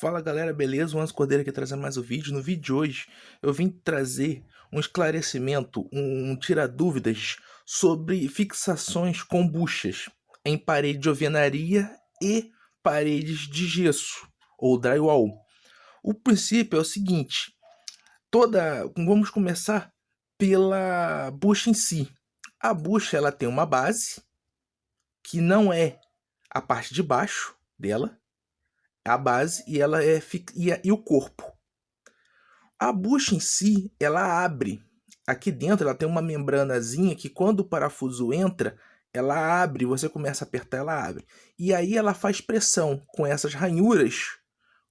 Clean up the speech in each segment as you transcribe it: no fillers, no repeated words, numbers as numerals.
Fala galera, beleza? O Anso Cordeiro aqui trazendo mais um vídeo. No vídeo de hoje eu vim trazer um esclarecimento, um tira-dúvidas sobre fixações com buchas em parede de alvenaria e paredes de gesso ou drywall. O princípio é o seguinte, vamos começar pela bucha em si. A bucha ela tem uma base que não é a parte de baixo dela, a base, e ela e o corpo. A bucha em si, ela abre. Aqui dentro ela tem uma membranazinha que quando o parafuso entra, ela abre, você começa a apertar, ela abre. E aí ela faz pressão com essas ranhuras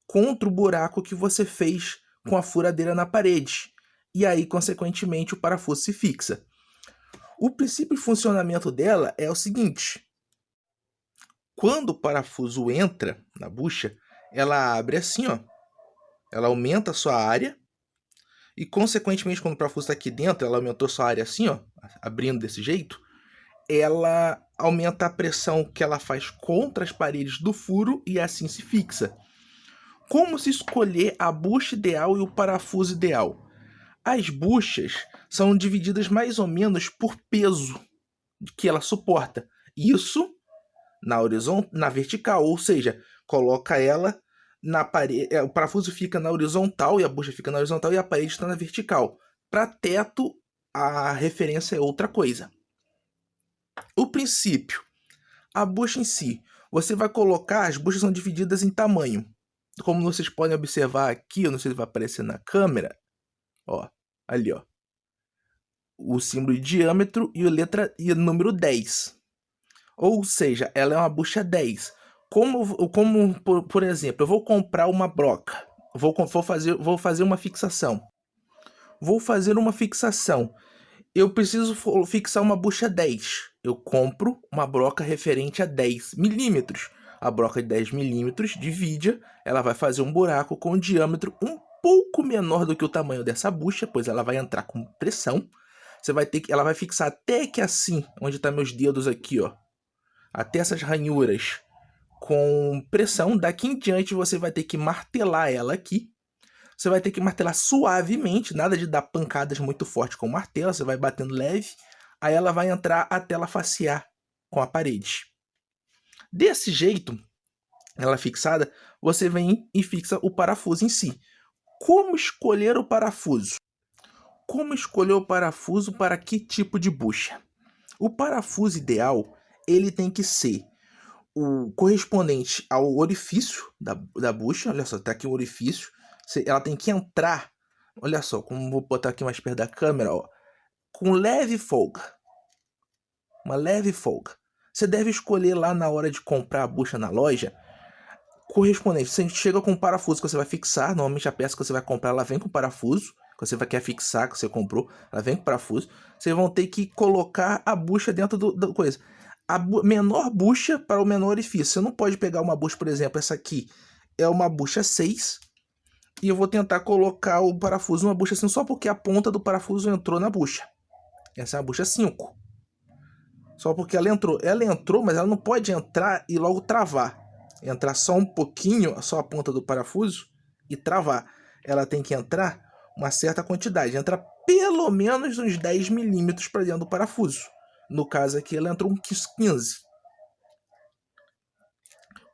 contra o buraco que você fez com a furadeira na parede. E aí, consequentemente, o parafuso se fixa. O princípio de funcionamento dela é o seguinte: quando o parafuso entra na bucha, ela abre assim, ó. Ela aumenta a sua área e, consequentemente, quando o parafuso está aqui dentro, ela aumentou sua área assim, ó, abrindo desse jeito, ela aumenta a pressão que ela faz contra as paredes do furo e assim se fixa. Como se escolher a bucha ideal e o parafuso ideal? As buchas são divididas mais ou menos por peso que ela suporta. Isso na vertical, ou seja, coloca ela na parede, o parafuso fica na horizontal e a bucha fica na horizontal e a parede está na vertical. Para teto, a referência é outra coisa. O princípio, a bucha em si, você vai colocar, as buchas são divididas em tamanho. Como vocês podem observar aqui, eu não sei se vai aparecer na câmera, ó, ali, ó, o símbolo de diâmetro e o número 10. Ou seja, ela é uma bucha 10. Por exemplo, eu vou comprar uma broca. Vou fazer uma fixação. Vou fazer uma fixação. Eu preciso fixar uma bucha 10. Eu compro uma broca referente a 10 milímetros. A broca de 10 milímetros divide, ela vai fazer um buraco com um diâmetro um pouco menor do que o tamanho dessa bucha, pois ela vai entrar com pressão. Ela vai fixar até que assim, onde estão meus dedos aqui, ó, até essas ranhuras com pressão. Daqui em diante você vai ter que martelar ela aqui. Você vai ter que martelar suavemente, nada de dar pancadas muito fortes com o martelo, você vai batendo leve, aí ela vai entrar até ela facear com a parede. Desse jeito, ela fixada, você vem e fixa o parafuso em si. Como escolher o parafuso? Como escolher o parafuso para que tipo de bucha? O parafuso ideal, ele tem que ser o correspondente ao orifício da bucha. Olha só, tá aqui o orifício. Ela tem que entrar, olha só, como vou botar aqui mais perto da câmera, ó, com leve folga. Uma leve folga. Você deve escolher lá na hora de comprar a bucha na loja, correspondente. Você chega com um parafuso que você vai fixar. Normalmente a peça que você vai comprar, ela vem com parafuso. Que você quer fixar, que você comprou, ela vem com parafuso. Vocês vão ter que colocar a bucha dentro da coisa. A menor bucha para o menor orifício. Você não pode pegar uma bucha, por exemplo, essa aqui é uma bucha 6. E eu vou tentar colocar o parafuso numa bucha assim, só porque a ponta do parafuso entrou na bucha. Essa é a bucha 5. Só porque ela entrou. Ela entrou, mas ela não pode entrar e logo travar. Entrar só um pouquinho, só a ponta do parafuso e travar. Ela tem que entrar uma certa quantidade. Entra pelo menos uns 10 milímetros para dentro do parafuso. No caso aqui, ela entrou uns 15.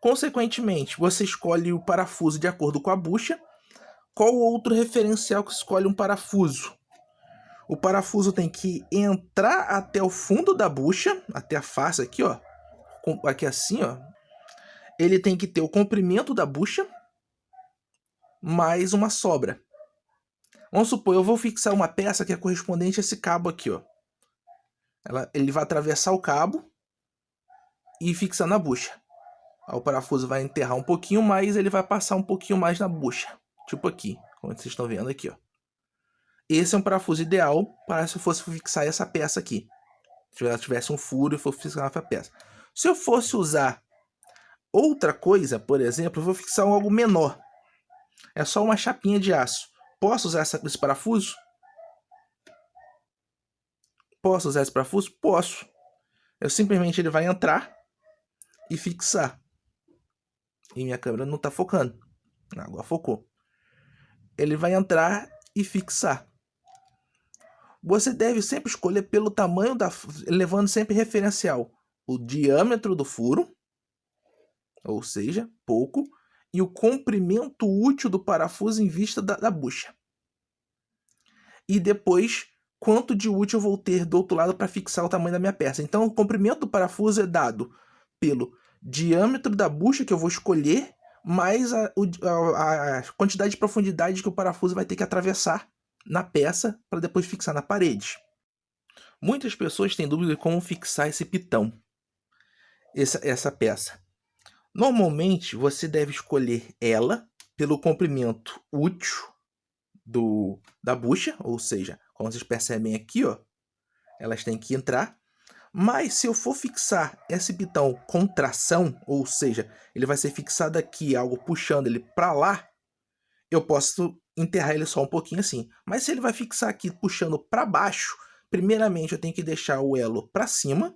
Consequentemente, você escolhe o parafuso de acordo com a bucha. Qual outro referencial que escolhe um parafuso? O parafuso tem que entrar até o fundo da bucha, até a face aqui, ó. Aqui assim, ó. Ele tem que ter o comprimento da bucha mais uma sobra. Vamos supor, eu vou fixar uma peça que é correspondente a esse cabo aqui, ó. Ele vai atravessar o cabo e fixar na bucha. Aí o parafuso vai enterrar um pouquinho mais, ele vai passar um pouquinho mais na bucha. Tipo aqui, como vocês estão vendo aqui, ó. Esse é um parafuso ideal para se eu fosse fixar essa peça aqui. Se ela tivesse um furo e fosse fixar essa peça. Se eu fosse usar outra coisa, por exemplo, eu vou fixar algo menor. É só uma chapinha de aço. Posso usar esse parafuso? Posso usar esse parafuso? Posso. Simplesmente ele vai entrar e fixar. E minha câmera não está focando. Agora focou. Ele vai entrar e fixar. Você deve sempre escolher pelo tamanho levando sempre referencial o diâmetro do furo, ou seja, pouco, e o comprimento útil do parafuso em vista da bucha. E depois, quanto de útil eu vou ter do outro lado para fixar o tamanho da minha peça. Então, o comprimento do parafuso é dado pelo diâmetro da bucha que eu vou escolher, mais a quantidade de profundidade que o parafuso vai ter que atravessar na peça para depois fixar na parede. Muitas pessoas têm dúvida de como fixar esse pitão, essa peça. Normalmente, você deve escolher ela pelo comprimento útil da bucha, ou seja, como vocês percebem aqui, ó, elas têm que entrar. Mas se eu for fixar esse pitão com tração, ou seja, ele vai ser fixado aqui, algo puxando ele para lá, eu posso enterrar ele só um pouquinho assim. Mas se ele vai fixar aqui puxando para baixo, primeiramente eu tenho que deixar o elo para cima,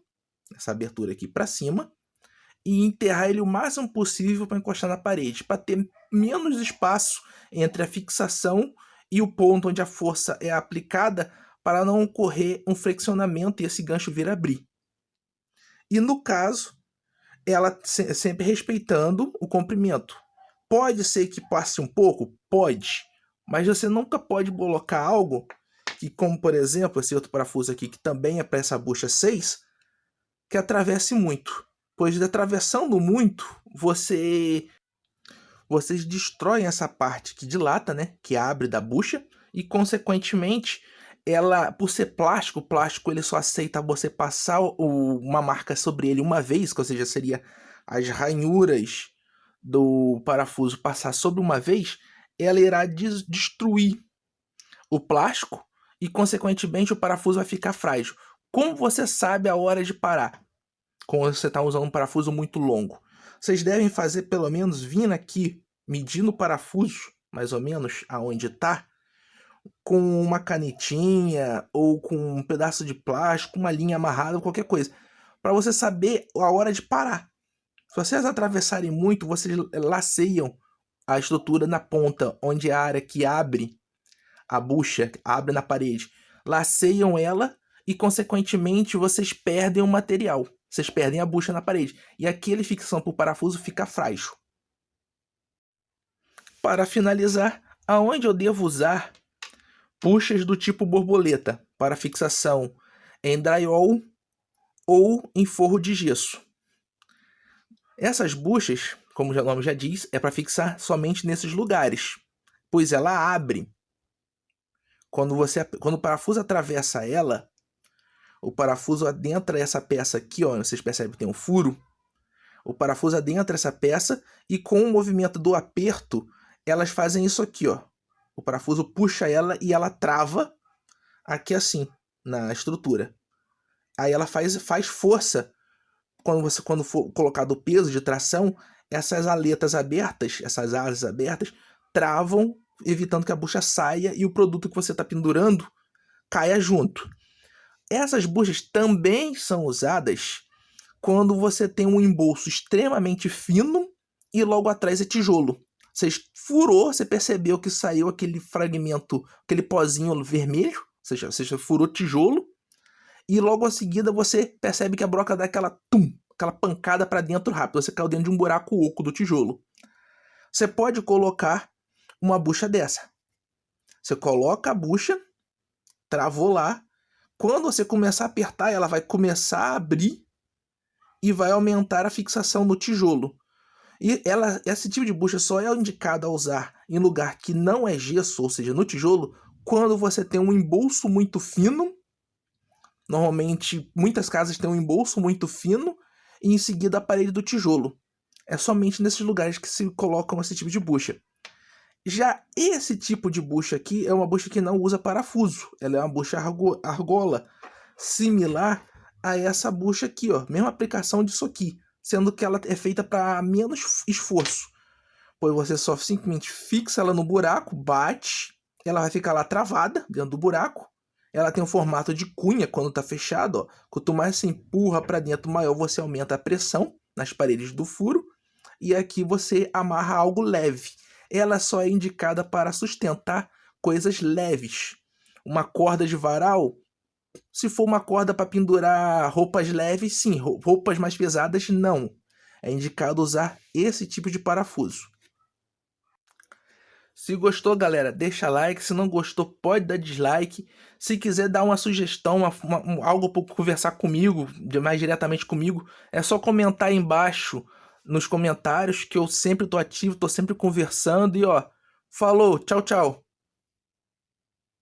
essa abertura aqui para cima, e enterrar ele o máximo possível para encostar na parede, para ter menos espaço entre a fixação e o ponto onde a força é aplicada, para não ocorrer um flexionamento e esse gancho vir abrir. E no caso, ela sempre respeitando o comprimento. Pode ser que passe um pouco? Pode. Mas você nunca pode colocar algo que, como por exemplo, esse outro parafuso aqui, que também é para essa bucha 6, que atravesse muito. Pois atravessando muito, vocês destroem essa parte que dilata, né? Que abre da bucha, e consequentemente, ela, por ser plástico, o plástico ele só aceita você passar uma marca sobre ele uma vez, que ou seja, seria as ranhuras do parafuso passar sobre uma vez, ela irá destruir o plástico e consequentemente o parafuso vai ficar frágil. Como você sabe a hora de parar? Quando você está usando um parafuso muito longo. Vocês devem fazer pelo menos vindo aqui, medindo o parafuso, mais ou menos aonde está, com uma canetinha ou com um pedaço de plástico, uma linha amarrada, qualquer coisa, para você saber a hora de parar. Se vocês atravessarem muito, vocês laceiam a estrutura na ponta, onde é a área que abre a bucha, abre na parede. Laceiam ela e, consequentemente, vocês perdem o material. Vocês perdem a bucha na parede. E aquele fixação para o parafuso fica frágil. Para finalizar, aonde eu devo usar buchas do tipo borboleta para fixação em drywall ou em forro de gesso. Essas buchas, como o nome já diz, é para fixar somente nesses lugares, pois ela abre. Quando o parafuso atravessa ela, o parafuso adentra essa peça aqui, ó, vocês percebem que tem um furo. O parafuso adentra essa peça e com o movimento do aperto, elas fazem isso aqui, ó. O parafuso puxa ela e ela trava aqui assim, na estrutura. Aí ela faz força. Quando for colocado o peso de tração, essas aletas abertas, essas asas abertas, travam, evitando que a bucha saia e o produto que você está pendurando caia junto. Essas buchas também são usadas quando você tem um embolso extremamente fino e logo atrás é tijolo. Você furou, você percebeu que saiu aquele fragmento, aquele pozinho vermelho, ou seja, você furou tijolo, e logo em seguida você percebe que a broca dá aquela pancada para dentro rápido, você caiu dentro de um buraco oco do tijolo. Você pode colocar uma bucha dessa. Você coloca a bucha, travou lá, quando você começar a apertar, ela vai começar a abrir e vai aumentar a fixação no tijolo. E esse tipo de bucha só é indicado a usar em lugar que não é gesso, ou seja, no tijolo, quando você tem um embolso muito fino. Normalmente, muitas casas têm um embolso muito fino e em seguida a parede do tijolo. É somente nesses lugares que se colocam esse tipo de bucha. Já esse tipo de bucha aqui é uma bucha que não usa parafuso. Ela é uma bucha argola, similar a essa bucha aqui, ó. Mesma aplicação disso aqui, sendo que ela é feita para menos esforço. Pois você só simplesmente fixa ela no buraco, bate, ela vai ficar lá travada dentro do buraco. Ela tem um formato de cunha quando está fechado, ó. Quanto mais você empurra para dentro, maior você aumenta a pressão nas paredes do furo. E aqui você amarra algo leve. ela só é indicada para sustentar coisas leves. Uma corda de varal, se for uma corda para pendurar roupas leves, sim. Roupas mais pesadas, não. É indicado usar esse tipo de parafuso. Se gostou, galera, deixa like. Se não gostou, pode dar dislike. Se quiser dar uma sugestão, algo para conversar comigo, mais diretamente comigo, é só comentar aí embaixo nos comentários, que eu sempre tô ativo, tô sempre conversando. E ó, falou, tchau, tchau.